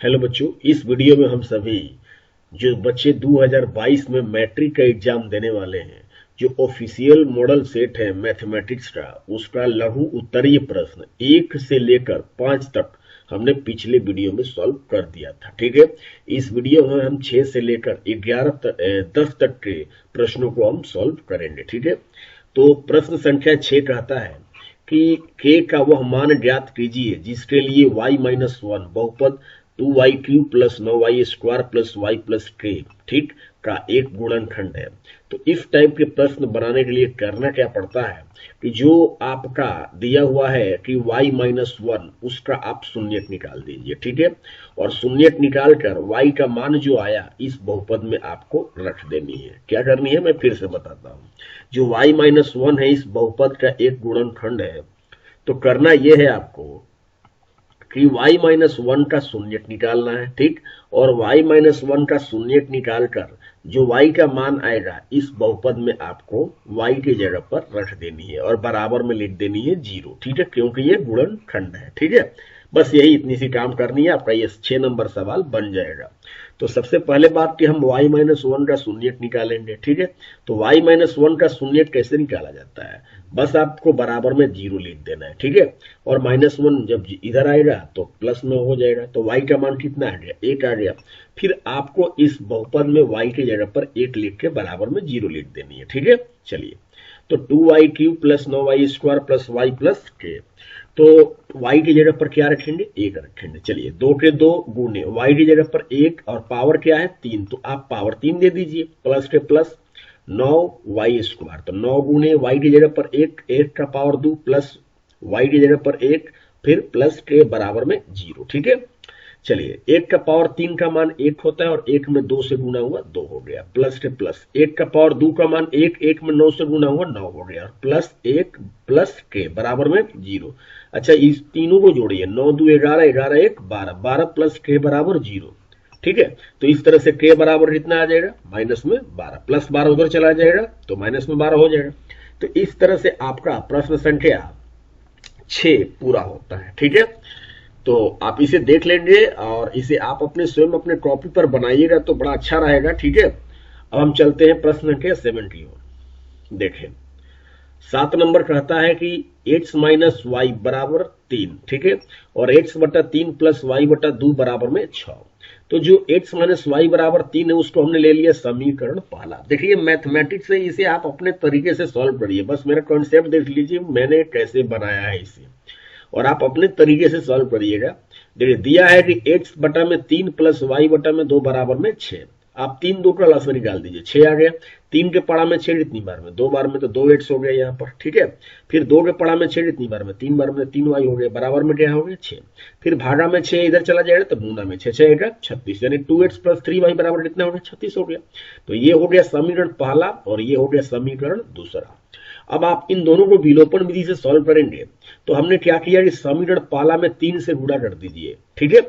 Hello बच्चों, इस video में हम सभी जो बच्चे 2022 में मैट्रिक का एग्जाम देने वाले हैं, जो ऑफिशियल मॉडल सेट है मैथमेटिक्स का, उसका लघु उत्तरीय प्रश्न 1 से लेकर 5 तक हमने पिछले वीडियो में सॉल्व कर दिया था। ठीक है, इस वीडियो में हम 6 से लेकर 10 तक के प्रश्नों को हम सॉल्व करेंगे। ठीक है, तो प्रश्न संख्या 6 कहता है कि k का वह मान ज्ञात कीजिए जिसके लिए y-1 बहुपद 2y³ plus 9y² plus y plus k ठीक का एक गुणनखंड है। तो इस टाइप के प्रश्न बनाने के लिए करना क्या पड़ता है कि जो आपका दिया हुआ है कि y-1 उसका आप शून्यक निकाल दीजिए। ठीक है, और शून्यक निकाल कर y का मान जो आया इस बहुपद में आपको रख देनी है। क्या करनी है मैं फिर से बताता हूँ। जो y-1 है इस बहुपद का एक गुणनखंड है, तो करना यह है आपको कि y-1 का शून्यक निकालना है। ठीक, और y-1 का शून्यक निकाल कर जो y का मान आएगा इस बहुपद में आपको y की जगह पर रख देनी है और बराबर में लिख देनी है 0। ठीक है, क्योंकि ये गुणनखंड है। ठीक है, बस यही इतनी सी काम करनी है, आपका ये 6 नंबर सवाल बन जाएगा। तो सबसे पहले बात कि हम y-1 का शून्यक निकालेंगे। ठीक है, तो y-1 का शून्यक कैसे निकाला जाता है, बस आपको बराबर में 0 लिख देना है। ठीक है, और -1 जब इधर आएगा तो प्लस में हो जाएगा, तो y का मान कितना आ गया, 1 आ गया। फिर आपको इस बहुपद में y की जगह पर 1 लिख के बराबर में 0 लिख देनी है। ठीक है, चलिए, तो 2y³ plus 9y² plus y plus k, तो y की जगह पर क्या रखेंगे, 1 रखेंगे। चलिए, 2 के 2 गुणे y की जगह पर 1 और पावर क्या है 3, तो आप पावर 3 दे दीजिए, प्लस के प्लस 9y², तो 9 गुणे y की जगह पर 1 का पावर 2 प्लस y की जगह पर 1 फिर प्लस के बराबर में 0। ठीक है, चलिए, 1 का पावर 3 का मान 1 होता है और 1 में 2 से गुना हुआ 2 हो गया, प्लस के प्लस 1 का पावर 2 का मान 1 में 9 से गुना हुआ 9 हो गया, प्लस 1 प्लस के बराबर में 0। अच्छा, इस तीनों को जोड़िए, 9 2 11, 11 1 12, 12 प्लस के बराबर 0। ठीक है, तो इस तरह से के बराबर कितना आ जाएगा, माइनस में 12, प्लस 12 उधर चला जाएगा तो माइनस में 12 हो जाएगा। तो इस तरह से आपका प्रश्न संख्या 6 पूरा होता है। ठीक है, तो आप इसे देख लेंगे और इसे आप अपने स्वयं अपने कॉपी पर बनाइएगा तो बड़ा अच्छा रहेगा। ठीक है, अब हम चलते हैं प्रश्न संख्या 7 की ओर। देखें, 7 नंबर कहता है कि x माइनस वाई बराबर 3। ठीक है, और x बटा 3 प्लस वाई बटा 2 बराबर में 6। तो जो x माइनस वाई बराबर 3 है उसको हमने ले लिया समीकरण पहला। देखिए, मैथमेटिक्स से इसे आप अपने तरीके से सॉल्व करिए, बस मेरा कॉन्सेप्ट देख लीजिए मैंने कैसे बनाया है इसे, और आप अपने तरीके से सॉल्व करिएगा। देखिए, दिया है कि x बटा में 3 प्लस y बटा में 2 बराबर में 6। आप 3 2 का लस में निकाल दीजिए, 6 आ गया। 3 के पड़ा में 6 कितनी बार में, 2 बार में, तो 2 x हो गया यहाँ पर। ठीक है, फिर 2 के पड़ा में 6 कितनी बार में, 3 बार में, 3y हो गया, बराबर में क्या हो गया 6। फिर भागा में 6 इधर चला जाएगा तो गुना में 6, 6 का 36, यानी 2x प्लस 3y बराबर कितना हो गया, 36 हो गया। तो ये हो गया समीकरण पहला और ये हो गया समीकरण दूसरा। अब आप इन दोनों को विलोपन विधि से सॉल्व करेंगे, तो हमने क्या किया कि समीकरण पहला में 3 से गुणा कर दीजिए। ठीक है,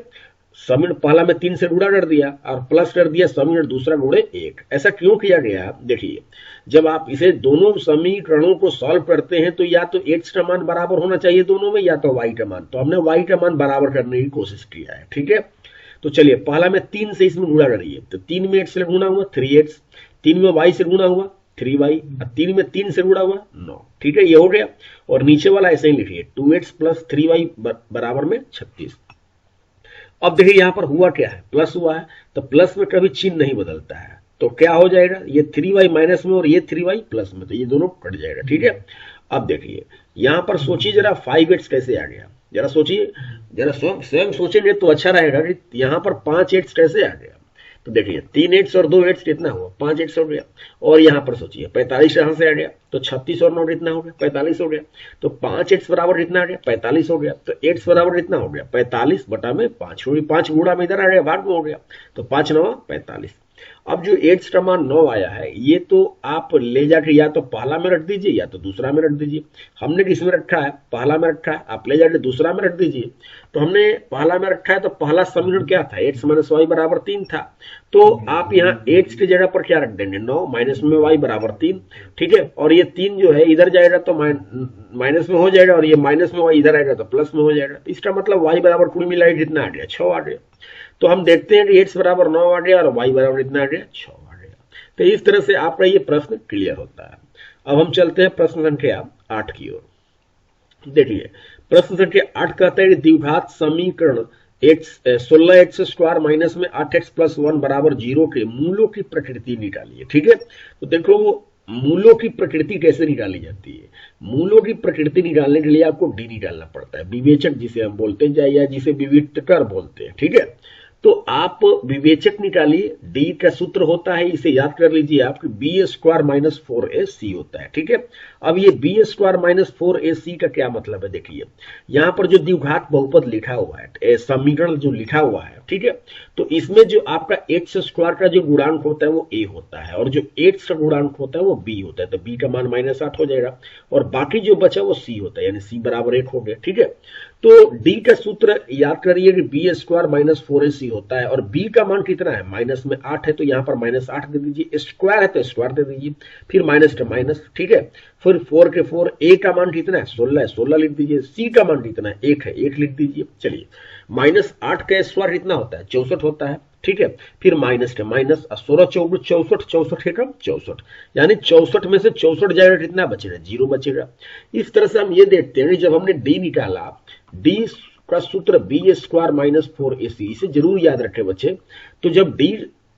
समीकरण पहला में 3 से गुणा कर दिया और प्लस कर दिया समीकरण दूसरा गुणे 1। ऐसा क्यों किया गया, देखिए, जब आप इसे दोनों समीकरणों को सॉल्व करते हैं तो या तो x का मान बराबर होना चाहिए दोनों में, या तो y का मान, तो हमने y का मान बराबर करने की कोशिश किया है। ठीक है, तो चलिए, पहला में 3 से इसमें गुणा करिए, तो 3 में x से गुणा हुआ 3x, 3 में y से गुणा हुआ 3y, 3 में 3 से गुणा हुआ 9। ठीक है, ये हो गया। और नीचे वाला ऐसे ही लिखिए, 2x प्लस 3y बराबर में 36। अब देखिए यहाँ पर हुआ क्या है, प्लस हुआ है, तो प्लस में कभी चिन्ह नहीं बदलता है, तो क्या हो जाएगा, ये 3y माइनस में और ये 3y प्लस में, तो ये दोनों कट जाएगा। ठीक है, अब देखिए यहाँ पर सोचिए जरा 5x कैसे आ गया, जरा सोचिए, जरा स्वयं सोचेंगे तो अच्छा रहेगा कि यहाँ पर 5x कैसे आ गया। तो देखिए, 3x और 2x कितना हुआ, 5x हो गया। और यहाँ पर सोचिए 45 यहां से आ गया, तो 36 और 9 कितना हो गया, 45 हो गया। तो 5x बराबर कितना आ गया, 45 हो गया। तो x बराबर कितना हो गया, 45 बटा में 5, 5 गुणा में इधर आ गया, भाग में हो गया, तो 5 9 45। अब जो x का मान 9 आया है, ये तो आप ले जाके या तो पहला में रख दीजिए या तो दूसरा में रख दीजिए। हमने किसमें रखा है, पहला में रखा है, आप ले जाके दूसरा में रख दीजिए। तो हमने पहला में रखा है, तो पहला समीकरण क्या था, x माइनस वाई बराबर 3 था, तो आप यहाँ x की जगह पर क्या रख देंगे, 9 माइनस में y बराबर 3। ठीक है, और ये 3 जो है इधर जाएगा तो माइनस में हो जाएगा, और ये माइनस में y इधर आएगा तो प्लस में हो जाएगा। इसका मतलब y बराबर कुल मिलाकर कितना आ गया, 6 आ गया। तो हम देखते हैं कि x बराबर 9 आ गया और y बराबर इतना आ गया 6 आ गया। तो इस तरह से आपका ये प्रश्न क्लियर होता है। अब हम चलते हैं प्रश्न संख्या 8 की ओर। देखिए प्रश्न संख्या 8 कहता है कि द्विघात समीकरण 16x² माइनस में 8x प्लस 1 बराबर 0 के मूलों की प्रकृति निकालिए। ठीक है, तो देखो मूलों की प्रकृति कैसे निकाली जाती है। मूलों की प्रकृति निकालने के लिए आपको डी निकालना पड़ता है, विवेचक जिसे हम बोलते हैं या जिसे विविक्तकर बोलते हैं। ठीक है, तो आप विवेचक निकालिए, डी का सूत्र होता है, इसे याद कर लीजिए आप, b² माइनस 4ac होता है। ठीक है, अब ये b² माइनस 4ac का क्या मतलब है, देखिए यहां पर जो द्विघात बहुपद लिखा हुआ है, समीकरण जो लिखा हुआ है, ठीक है, तो इसमें जो आपका x² का जो गुणांक होता है वो a होता है और जो x का गुणांक होता है वो b होता है। तो b का मान -8 हो जाएगा और बाकी जो बचा वो c होता है, यानी c बराबर 1 हो गया। ठीक है, तो d का सूत्र याद करिए कि b² माइनस 4ac होता है और b का मान कितना है, माइनस में 8 है, तो यहां पर -8 दे दीजिए, स्क्वायर है तो स्क्वायर दे दीजिए, फिर माइनस का माइनस। ठीक है, फिर 4 के 4, a का मान कितना है 16 है, 16 लिख दीजिए, c का मान कितना है 1 है, 1 लिख दीजिए। चलिए -8 का स्क्वायर कितना होता है 64 होता है। ठीक है, फिर माइनस के माइनस, 16 4 64, 64 एकम 64, यानी 64 में से 64 जाएगा, कितना बचेगा 0 बचेगा। इस तरह से हम ये देखते हैं जब हमने डी निकाला, डी का सूत्र b² माइनस 4ac, इसे जरूर याद रखें बच्चे। तो जब डी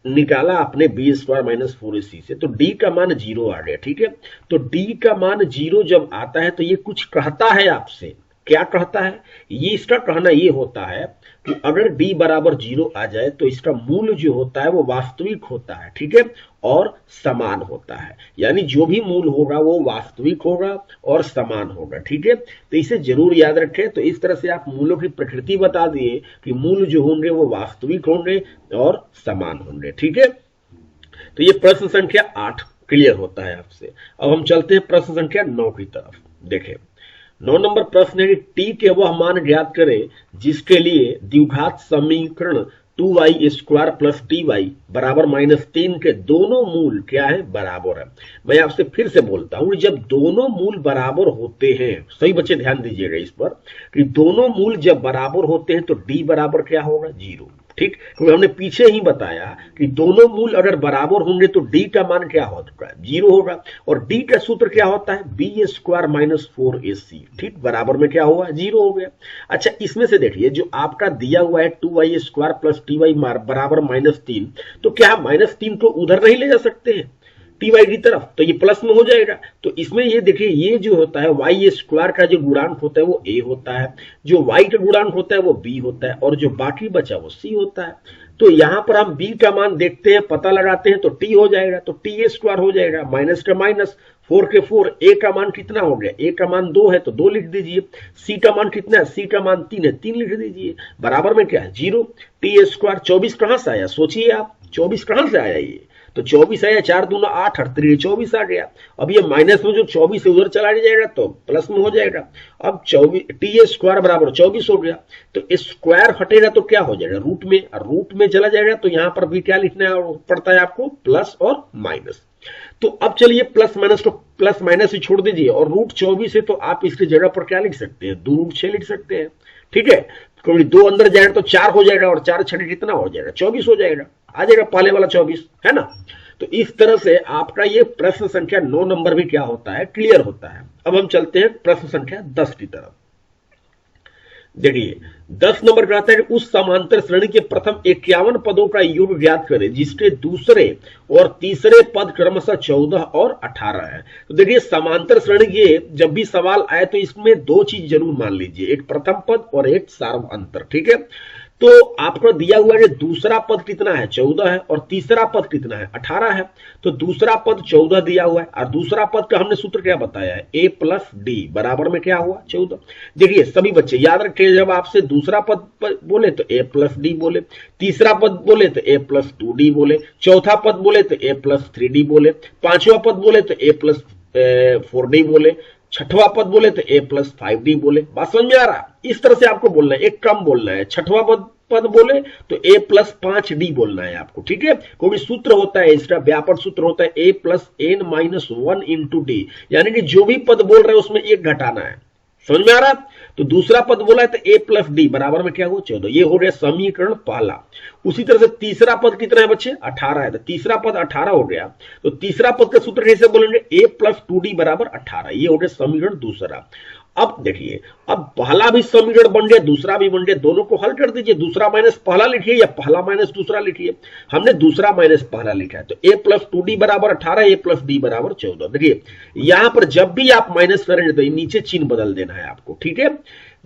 निकाला आपने b² माइनस 4ac से, तो d का मान 0 आ गया। ठीक है, तो d का मान 0 जब आता है तो ये कुछ कहता है आपसे, क्या कहता है, ये इसका कहना ये होता है कि अगर d बराबर 0 आ जाए तो इसका मूल जो होता है वो वास्तविक होता है। ठीक है, और समान होता है, यानी जो भी मूल होगा वो वास्तविक होगा और समान होगा। ठीक है, तो इसे जरूर याद रखें। तो इस तरह से आप मूलों की प्रकृति बता दिए कि मूल जो होंगे वो वास्तविक होंगे और समान होंगे। ठीक है, तो ये प्रश्न संख्या 8 क्लियर होता है आपसे। अब हम चलते हैं प्रश्न संख्या 9 की तरफ। देखें 9 नंबर प्रश्न है कि t के वह मान ज्ञात करें जिसके लिए द्विघात समीकरण 2y² प्लस ty बराबर -3 के दोनों मूल क्या है, बराबर है। मैं आपसे फिर से बोलता हूं, जब दोनों मूल बराबर होते हैं, सही बच्चे ध्यान दीजिएगा इस पर, कि दोनों मूल जब बराबर होते हैं तो d बराबर क्या होगा 0। ठीक, क्योंकि हमने पीछे ही बताया कि दोनों मूल अगर बराबर होंगे तो d का मान क्या होगा 0 होगा और d का सूत्र क्या होता है b² माइनस 4ac। ठीक, बराबर में क्या हुआ 0 हो गया। अच्छा, इसमें से देखिए जो आपका दिया हुआ है 2y² प्लस ty बराबर -3, तो क्या -3 को उधर नहीं ले जा सकते हैं टी वाई की तरफ, तो ये प्लस में हो जाएगा। तो इसमें ये देखिए ये जो होता है y² का जो गुणांक होता है वो a होता है, जो y का गुणांक होता है वो b होता है और जो बाकी बचा वो c होता है। तो यहां पर हम b का मान देखते हैं, पता लगाते हैं, तो t हो जाएगा, तो t² हो जाएगा, माइनस का माइनस, 4 के 4, a का मान कितना हो गया, a का मान 2 है तो 2 लिख दीजिए, c का मान कितना है, c का मान 3 है, 3 लिख दीजिए, बराबर में क्या है 0। t² 24 कहां से आया, सोचिए आप, 24 कहां से आया, ये तो 24 आया, 4 दूना 8, 24 आ गया। अब ये माइनस में जो 24 है उधर चला जाएगा तो प्लस में हो जाएगा। अब 24 t² बराबर 24 हो गया, तो स्क्वायर हटेगा तो क्या हो जाएगा रूट में, और रूट में चला जाएगा तो यहां पर भी क्या लिखना पड़ता है आपको, प्लस और माइनस। तो अब चलिए प्लस माइनस को प्लस माइनस ही छोड़ दीजिए और रूट 24 है तो आप इसकी जगह पर क्या लिख सकते हैं, 2 रूट 6 लिख सकते हैं। ठीक है, क्योंकि 2 अंदर जाएगा तो 4 हो जाएगा और 4 6 कितना हो जाएगा 24 हो जाएगा, आ जाएगा पहले वाला 24, है ना। तो इस तरह से आपका ये प्रश्न संख्या 9 नंबर भी क्या होता है, क्लियर होता है। अब हम चलते हैं प्रश्न संख्या 10 की तरफ। देखिए 10 नंबर कहता है कि उस समांतर श्रेणी के प्रथम 51 पदों का योग ज्ञात करें जिसके दूसरे और तीसरे पद क्रमशः 14 और 18 है। तो देखिए समांतर श्रेणी के जब भी सवाल आए तो इसमें 2 चीज जरूर मान लीजिए, एक प्रथम पद और एक सार्व अंतर। ठीक है, तो आपको दिया हुआ है दूसरा पद कितना है 14 है और तीसरा पद कितना है 18 है। तो दूसरा पद 14 दिया हुआ है और दूसरा पद का हमने सूत्र क्या बताया है, a प्लस डी बराबर में क्या हुआ 14। देखिए सभी बच्चे याद रखें, जब आपसे दूसरा पद बोले तो a प्लस डी बोले, तीसरा पद बोले तो a प्लस 2d बोले, चौथा पद बोले तो a प्लस 3d बोले, पांचवा पद बोले तो a प्लस 4d बोले, छठवां पद बोले तो a प्लस 5d बोले। बात समझ में आ रहा, इस तरह से आपको बोलना है, एक कम बोलना है। छठवां पद बोले तो a प्लस 5d बोलना है आपको। ठीक है, क्योंकि सूत्र होता है इसका, व्यापक सूत्र होता है a plus n minus 1 into D, यानी कि जो भी पद बोल रहे हैं उसमें एक घटाना है। समझ में आ रहा है? तो दूसरा पद बोला है तो a प्लस डी बराबर में क्या हो 14। ये हो गया समीकरण पहला। उसी तरह से तीसरा पद कितना है बच्चे 18 है, तो तीसरा पद 18 हो गया। तो तीसरा पद का सूत्र कैसे बोलेंगे a प्लस 2d बराबर 18। ये हो गया समीकरण दूसरा। अब देखिए, अब पहला भी समीकरण बन गया, दूसरा भी बन गया, दोनों को हल कर दीजिए। दूसरा माइनस पहला लिखिए या पहला माइनस दूसरा लिखिए। हमने दूसरा माइनस पहला लिखा है, तो a प्लस 2d बराबर 18, a प्लस d बराबर 14। देखिए यहां पर जब भी आप माइनस करेंगे तो नीचे चिन्ह बदल देना है आपको, ठीक है।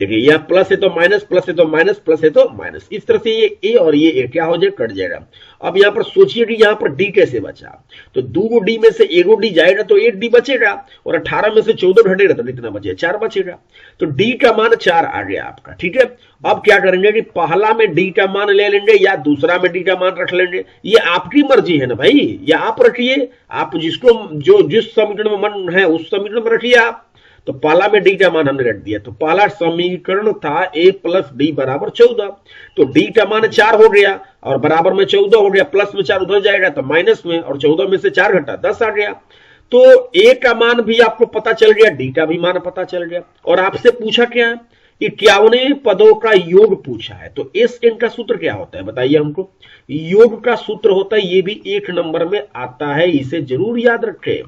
देखिए यह प्लस है तो माइनस, प्लस है तो माइनस, प्लस है तो माइनस, इस तरह से ये ए और ये ए क्या हो जाए कट जाएगा। अब यहां पर सोचिए कि यहां पर डी कैसे बचा, तो 2 डी में से 1 डी जाएगा तो 1 डी बचेगा, और 18 में से 14 घटेगा तो कितना बचेगा 4 बचेगा। तो डी का मान 4 आ गया आपका, ठीक है। अब क्या करेंगे कि पहला में डी का मान ले लेंगे या दूसरा में डी का मान रख लेंगे, ये आपकी मर्जी है ना भाई, ये आप रखिए, आप जिसको जो जिस समीकरण में मन है उस समीकरण में रखिए आप। तो पहला में डी का मान हमने रख दिया, तो पहला समीकरण था a प्लस डी बराबर 14, तो डी का मान 4 हो गया और बराबर में 14 हो गया, प्लस में 4 उधर जाएगा तो माइनस में, और 14 में से 4 घटा 10 आ गया। तो a का मान भी आपको पता चल गया, डी का भी मान पता चल गया, और आपसे पूछा क्या है, 51 पदों का योग पूछा है। तो इस एन का सूत्र क्या होता है बताइए हमको। योग का सूत्र होता है, ये भी 1 नंबर में आता है, इसे जरूर याद रखें।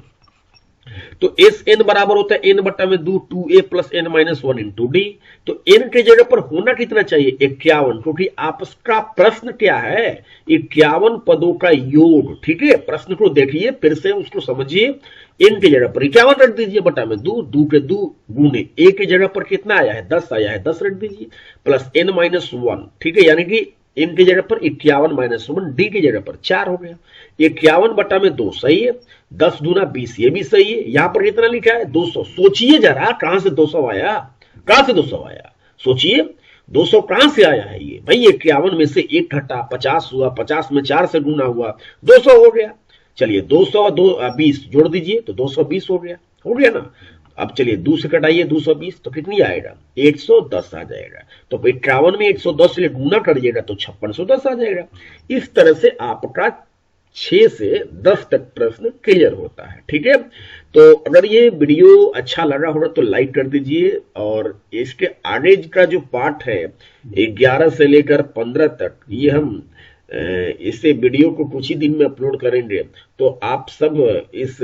तो एस एन बराबर होता है एन बट्टा में 2a plus n minus 1 into d. तो एन के जगह पर होना कितना चाहिए 51, क्योंकि आपका प्रश्न क्या है 51 पदों का योग, ठीक है। प्रश्न को देखिए फिर से, उसको समझिए। एन की जगह पर 51 रख दीजिए बटा में 2 के 2 गुने ए की जगह पर कितना आया है 10 आया है, 10 रख दीजिए प्लस एन माइनस 1, ठीक है। यानी कि एन की जगह पर 51 माइनस 1, डी की जगह पर 4 हो गया। 51 बटा में 2 सही है, 10 दूना 20 ये भी सही है। यहां पर कितना लिखा है 200। सोचिए जरा कहां से 200 आया, कहां से 200 आया, सोचिए 200 कहां से आया है ये भाई। 51 में से 1 घटा 50 हुआ, 50 में 4 से गुना हुआ 200 हो गया। चलिए 200 20 जोड़ दीजिए तो 220 हो गया ना। अब चलिए 2 से कटाइए 220 तो कितनी आएगा 110 आ जाएगा। तो 51 में 110 से गुना करिएगा तो 5610 आ जाएगा। इस तरह से आपका 6 से 10 तक प्रश्न क्लियर होता है, ठीक है। तो अगर ये वीडियो अच्छा लगा होगा तो लाइक कर दीजिए, और इसके आगे का जो पार्ट है 11 से लेकर 15 तक, ये हम इसे वीडियो को कुछ ही दिन में अपलोड करेंगे। तो आप सब इस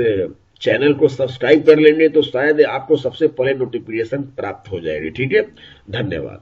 चैनल को सब्सक्राइब कर लेंगे तो शायद आपको सबसे पहले नोटिफिकेशन प्राप्त हो जाएगी, ठीक है। धन्यवाद।